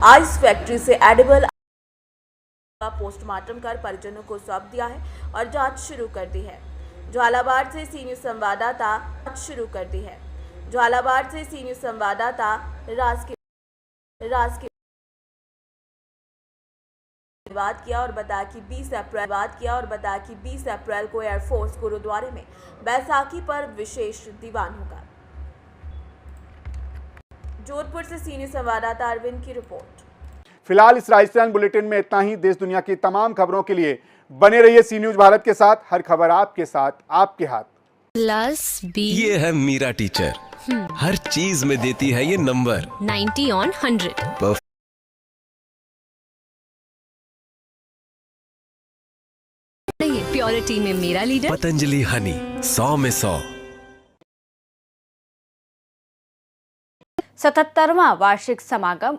Ice factory से edible का postmortem कर परिजनों को सौंप दिया है और जांच शुरू कर दी है। झालावाड़ से सी न्यूज़ संवाददाता राज के बात किया और बताया कि 20 अप्रैल को एयरफोर्स गुरुद्वारे में बैसाखी पर विशेष दीवान होगा। जोधपुर से सी न्यूज़ संवाददाता अरविंद की रिपोर्ट। फिलहाल इस राजस्थान बुलेटिन में इतना ही। देश दुनिया की तमाम खबरों के लिए बने रहिए सी न्यूज़ भारत के साथ। हर खबर आपके साथ, आपके हाथ। ये है मीरा टीचर, हर चीज में देती है ये नंबर 90 on 100। प्योरिटी में मेरा लीडर पतंजलि हनी 100 में 100। 77वां वार्षिक समागम